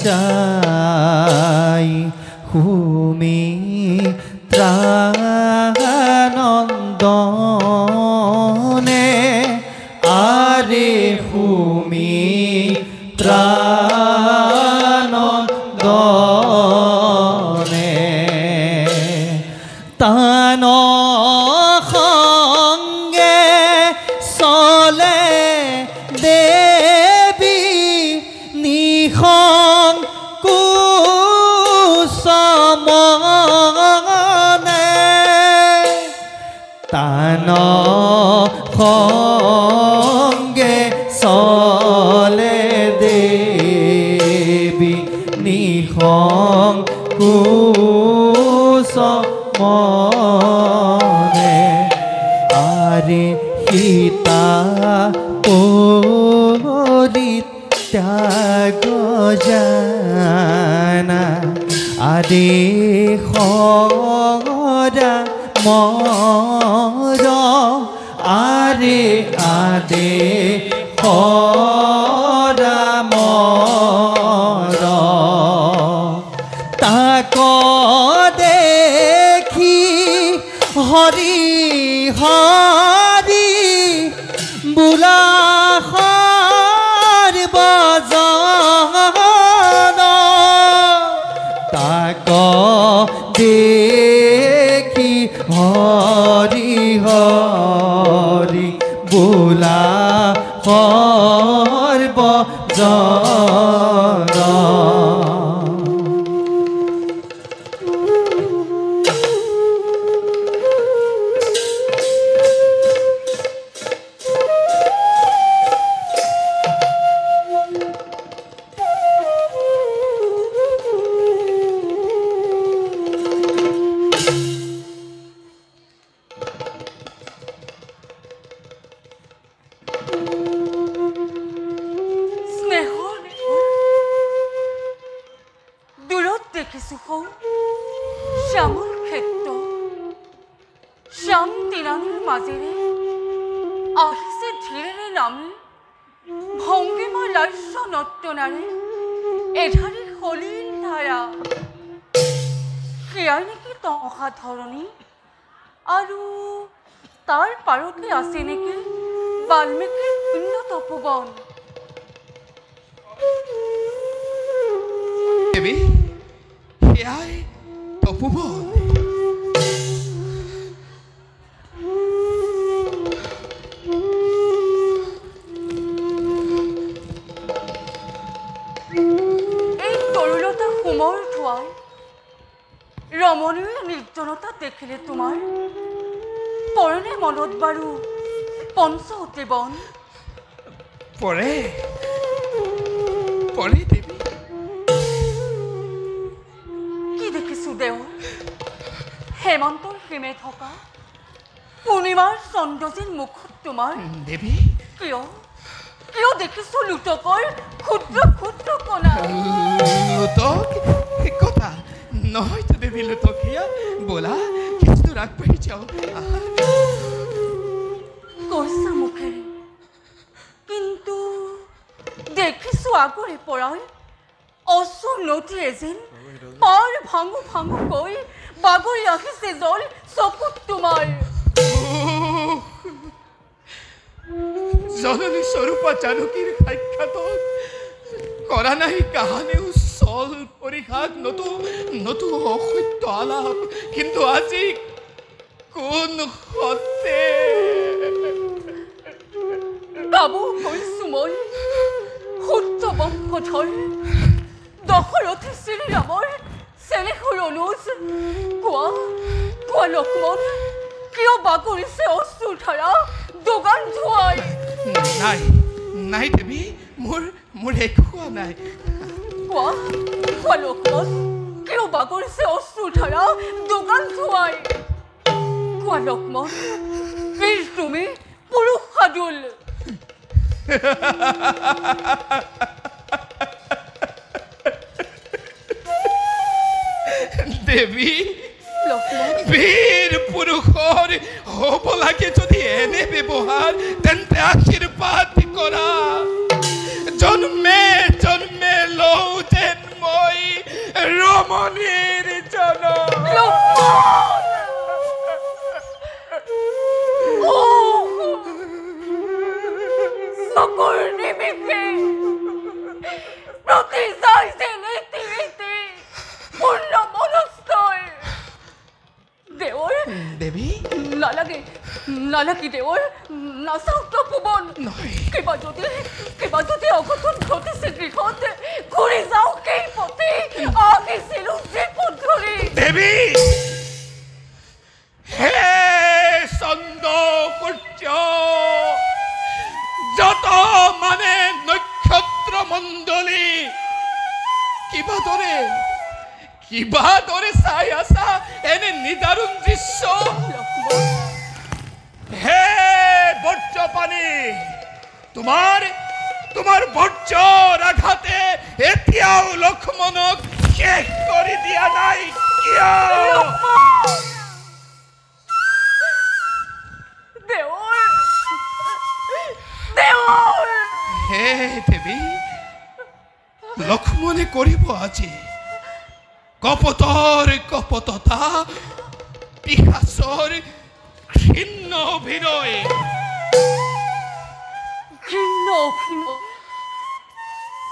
যাই সুমিত্ৰানন্দনে আৰে সুমিত্ৰানন্দনে তান সঙ্গে চলে দেৱী নিশং কুসমনে তান সঙ্গে চলে দেৱী নিশং কুসমনে আৰে সীতা পৰিত্যাগ জানা আদেশৰা মৰ আদেশৰা মৰ তাক দেখি হৰি হৰি বোলা সৰ্বজন তাক দেখি হৰি হৰি বোলা সৰ্বজন শ্যামল ক্ষেত্ৰ শ্যাম তিৰাঙৰ মাজেৰে আহিছে ধীৰেৰে নামি ভংগীমা লাস্য নৰ্তনাৰে এধাৰি সলিল ধাৰা সেয়াই নেকি অসাধাৰণী আৰু তাৰ পাৰতে আছে নেকি বাল্মীকিৰ শূন্য তপোবন দেৱী সেয়াই তপোবন এই তৰুলতা কোমৰ ধোৱাই ৰমণীয় নিৰ্জনতা দেখিলে তোমাৰ পৰণে মনত বাৰু পঞ্চৱতী বন পৰে পৰে দেৱী কি দেখিছো দেও হেমন্তৰ হিমে থকা পূৰ্ণিমাৰ চন্দ্ৰজিন মুখত তোমাৰ দেৱী কিয় কিয় দেখিছো লুটকৰ ক্ষুদ্ৰ ক্ষুদ্ৰ কণা লুটক কথা নহয়তো দেৱী লুটকীয়া বোলা কিছু আগবাঢ়ি যাওঁ কৈছা মুখেৰে কিন্তু দেখিছো আগৰে পৰাই অচুৰ নদীয়ে যেন পাৰ ভাঙো ভাঙো কৈ বাগৰি আহিছে জল চকুত তোমাৰ জননী স্বৰূপা জানকীৰ সাক্ষাতত কৰা নাই কাহানিও চল পৰীক্ষাত নতু অসত্য আলাপ কিন্তু আজি কোন সতে বাবু কৈছো মই শুদ্ধ বংশধৰ দশৰথী শ্ৰীৰামৰ চেনেহৰ অনুজ কোৱা লক্ষ্মণ কিয় বাগৰিছে অশ্ৰুৰ ধাৰা দোগান ধোৱাই নাই নাই দেৱী মোৰ একো হোৱা নাই কোৱা লক্ষ্মণ কিয় বাগৰিছে অশ্ৰুৰ ধাৰা দোগান ধোৱাই কোৱা লক্ষ্মণ বীৰ তুমি পুৰুষ সাদুল দেৱী বীৰ পুৰুষৰ হ'ব লাগে যদি এনে ব্যৱহাৰ তেন্তে আশীৰ্বাদ কৰা জন্মে জন্মে লওঁ যেন রমণীর জনম। সকল নিমিষে প্রতি চাইছে নীতি রীতি পূর্ণ মনস্থয়। দেওর দেবী নালাকি দেওর নাসাক্ত ভুবন কিবা যদি অঘটন ঘটেছে গৃহত ঘুরে যাও কেই পথে আগেছিল যে পথরে। দেবী হে চন্দ্র সূর্য যত মানে নক্ষত্র মণ্ডলী কিবা দরে চাই আছা এনে নিদারুণ দৃশ্য। হে বজ্রপাণি তোমার বজ্ৰৰ আঘাতে এতিয়াও লক্ষ্মণক শেষ কৰি দিয়া নাই কিয়? হে দেৱী লক্ষ্মণে কৰিব আজি কপটতা পিশাচৰ ঘৃণ্য অভিনয়।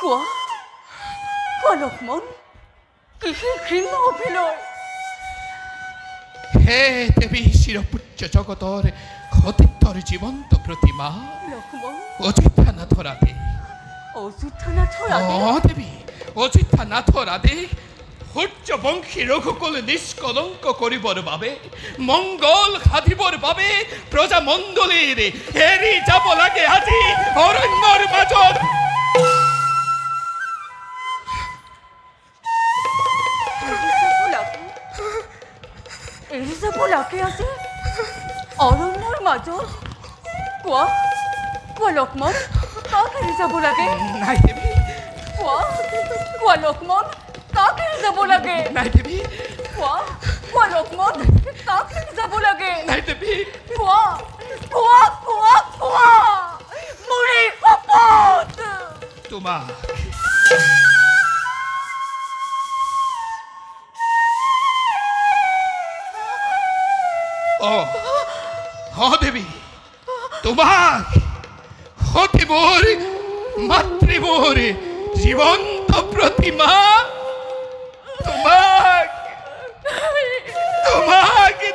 কোৱা লক্ষ্মণ কিহৰ ঘৃণ্য অভিনয়? হে দেৱী চিৰপূজ্য জগতৰ সতীৰ্থৰ জীৱন্ত প্ৰতিমা অযোধ্যানাথৰ আদেশ। দেৱী অযোধ্যানাথৰ আদেশ সূৰ্যবংশী ৰঘুকুল নিষ্কলংক কৰিবৰ বাবে মংগল সাধিবৰ বাবে প্ৰজামণ্ডলীৰ এৰি যাব লাগে আজি অৰণ্যৰ মাজত। এৰি যাব লাগে আজি অৰণ্যৰ মাজত? কোৱা লক্ষ্মণ কাক এৰি যাব লাগে? নাই দেৱী কোৱা লক্ষ্মণ কাক এৰি যাব লাগে? নাই দেৱী কোৱা লক্ষ্মণ কাক এৰি যাব লাগে? নাই দেৱী কোৱা মোৰে শপত তোমাক। দেৱী তোমাক সতীবোৰ মাতৃবোৰ জীৱন্ত প্ৰতিমা তোমাক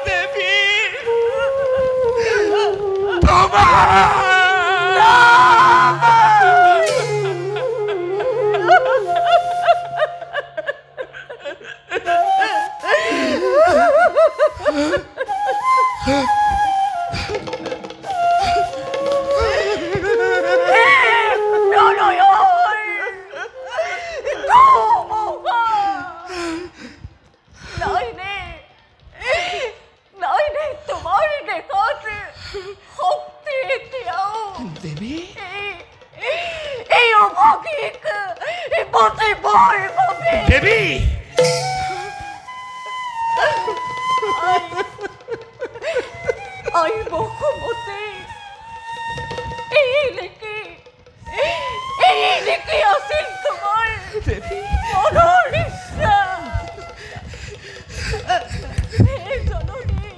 দেৱী দেৱী সমতে এই আছিল তোমাৰ মনৰ ইচ্ছা। জননী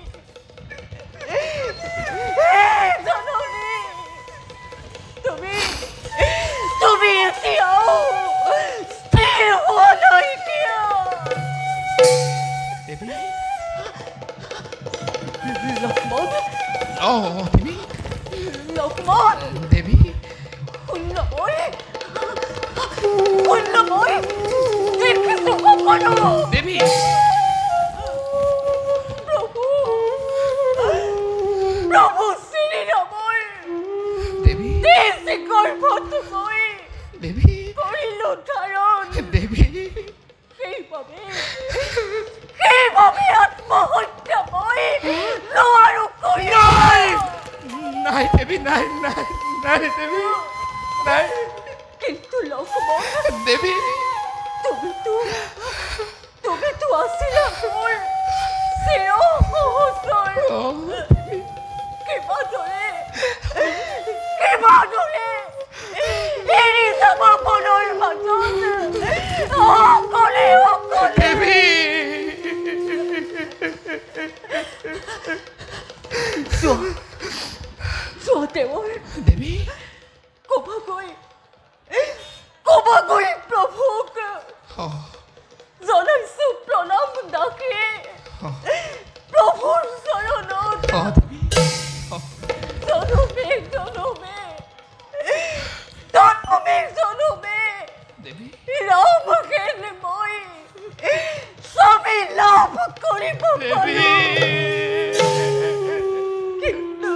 তুমি এতিয়াও স্থিৰ হোৱা নাই কিয়? লক্ষ্মণ দেৱী শুনময় দেখিছো সকলো। দেৱী প্ৰভু শ্ৰীৰামৰ দেৱী গৰ্ভত মই দেৱী কৰিলো ধাৰণ। দেৱী সেইবাবে আত্মহত্যা মই নোৱাৰো কৰিব। নাই দেৱী নাই দেৱী নাই। কিন্তু লক্ষ্মণ দেৱী তুমিতো আছা জনাইছো প্ৰণাম ডাকি প্ৰভুৰ চৰণত জনমে জনমে ৰামকে মই স্বামী লাভ কৰিব পাৰো কিন্তু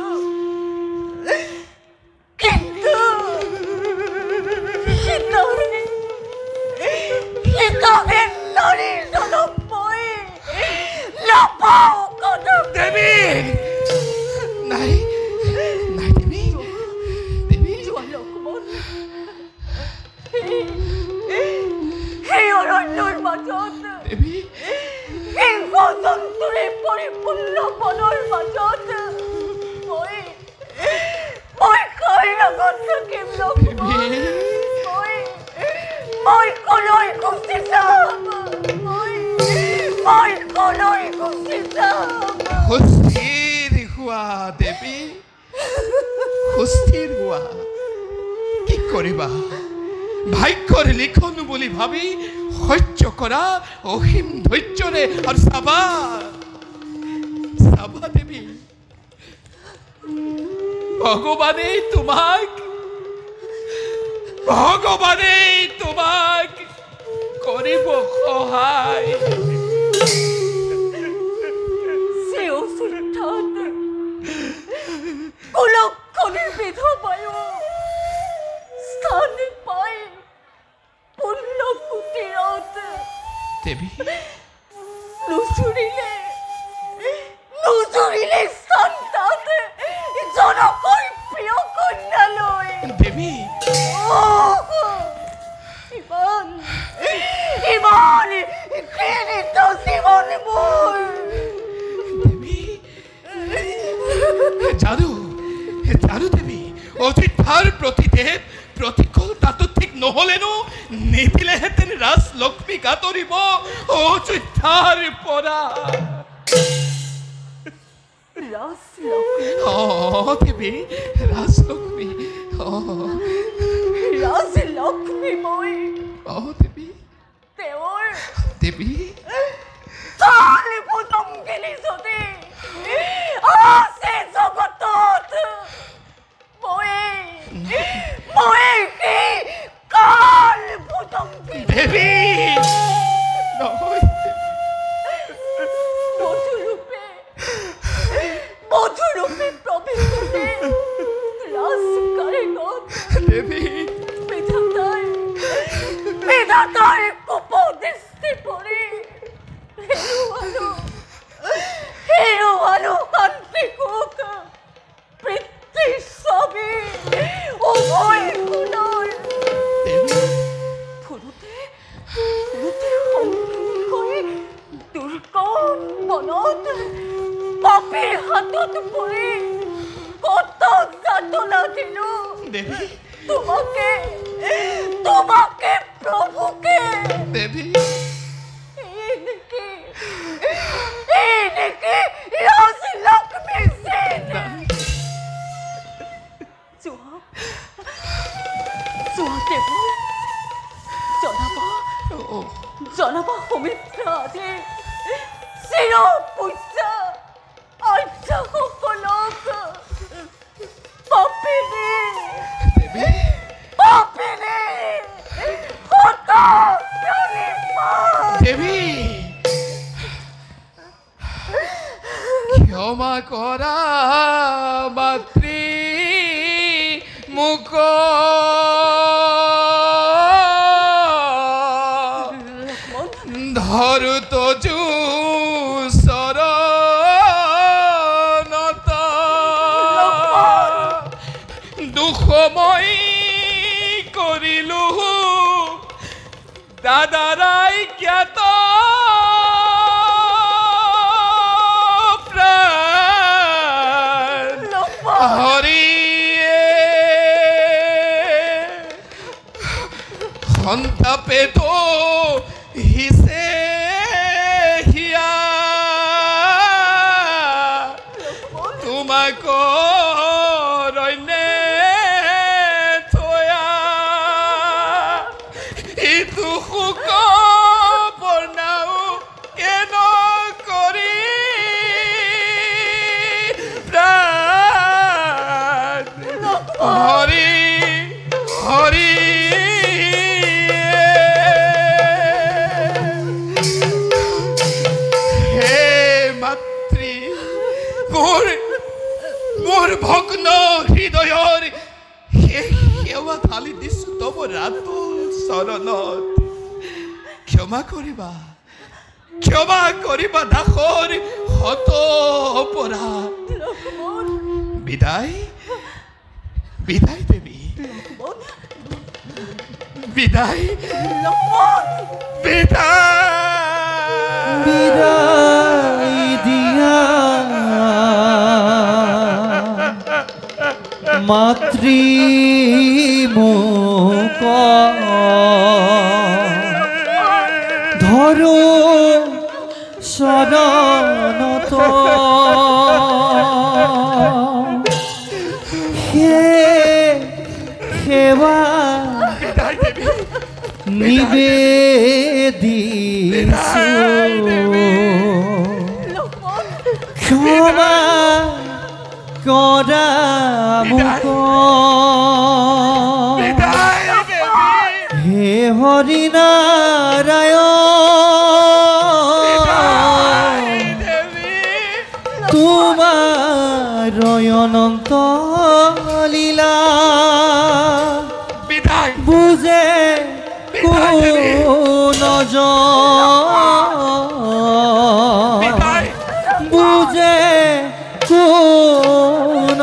নাৰীৰ জনম মই নাপাওঁ কদম দেৱী নাই নাই দেৱী দেৱী লক্ষ্মণ সেই অৰণ্যৰ মাজত দেৱী সিংহ জন্তুৰে পৰিপূৰ্ণ বনৰ মাজত মই কাৰ লগত থাকিম লক্ষ্মণ মই কলৈ গুচি যাম মই কলৈ গুচি যাম সুস্থিৰ হোৱা দেৱী সুস্থিৰ হোৱা কি কৰিবা ভাগ্যৰ লিখন বুলি ভাবি সহ্য কৰা অসীম ধৈৰ্যৰে আৰু চাবা চাবা দেৱী ভগৱানেই তোমাক কৰিব সহায় কুলক্ষণী বিধবায়ু স্থান পাই পুণ্য কুটিৰত দেৱী নুজুৰিলে স্থান তাত জনকৰ প্ৰিয় কন্যালৈ দেৱী ইমান ঘৃণিত জীৱন মোৰ জানো দেৱী অযোধ্যাৰ প্ৰতিদেৱ প্ৰতিকূলতাটো ঠিক নহ'লেনো নিদিলেহেঁতেন ৰাজলক্ষ্মীক আঁতৰিব অযোধ্যাৰ পৰা দেৱী ৰাজলক্ষ্মী মই দেৱী তেওঁৰ দেৱী পতংগিনী যদি আছে জগতত মই সেই কাল পতংগিনী দেৱী নহয় মধুৰূপে প্ৰৱেশ কৰে ৰাজকাৰেঙত দেৱী বিধাতাৰ কুপদৃষ্টি পৰি হেৰুৱালো শান্তি কোক পিতৃ স্বামী উভয় গুণৰ ফুৰোতে হৈ দুৰ্গম বনত পাপীৰ হাতত পৰি কত যাতনা দিলো তোমাকে প্ৰভুকে দেৱী এনেকে ৰাজলক্ষ্মী সেন জনাবা সুমিত্ৰা আদি চিৰ পূজা আৰ্যসকলক পাপিনী দেৱী ক্ষমা কৰা মাতৃ মুখ ধৰুত চৰণত দুখময় কৰিলো দাদাৰাই জ্ঞাত হৰিয়ে সন্তাপে তো হিসে হিয়া তোমাক ৰণ্যে থয়া ইটো সুখ বৰ্ণ হৃদয়ৰ সেৱা ঢালি দিছো তোমাৰ ৰাতুল চৰণত ক্ষমা কৰিবা দাসৰ হত অপৰাধ বিদায় দেৱী বিদায় দিয়া মাতৃ মুখ ধরো শরণত সেবা নিবেদিছো ক্ষমা করা মুখ হে হরি নারায়ণ তোমার অনন্ত লীলা বুঝে কোন বুঝে কোন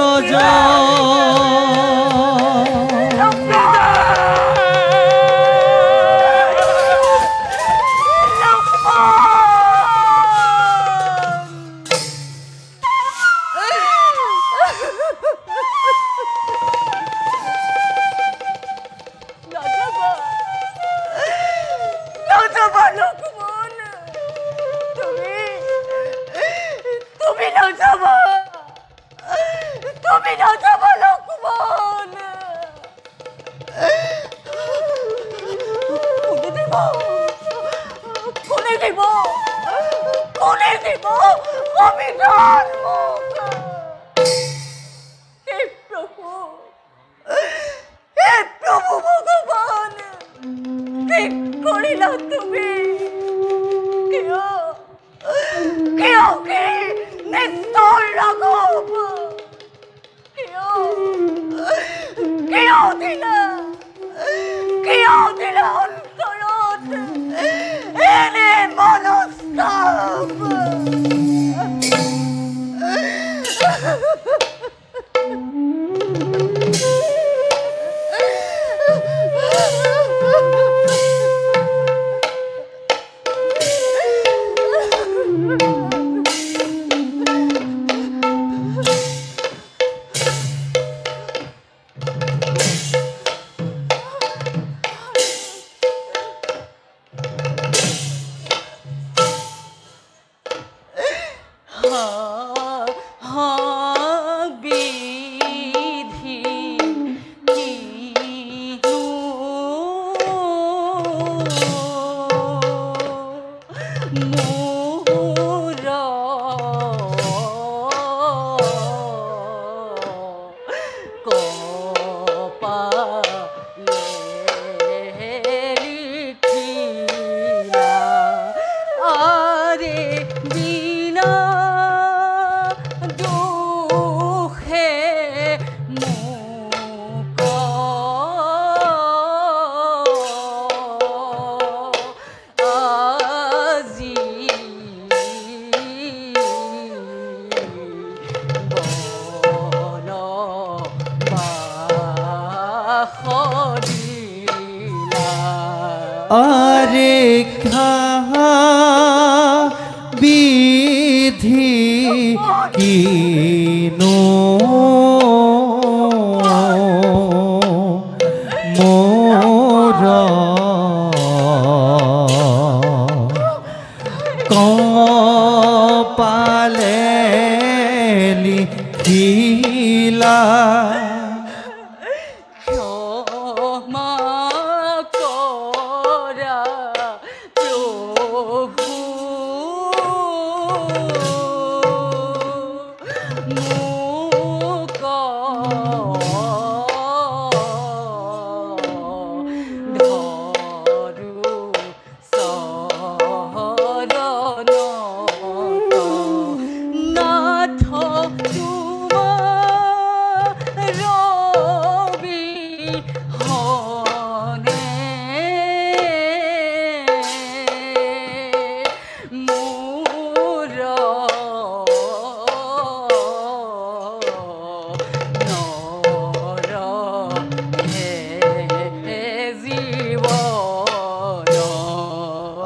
বিধি কিনো মোর কপালে লিখিলা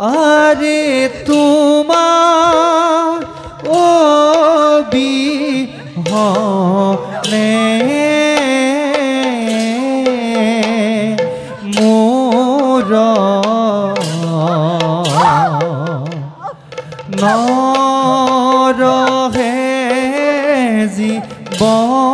আরে তোমার অবিহনে মোর নৰহে জীৱন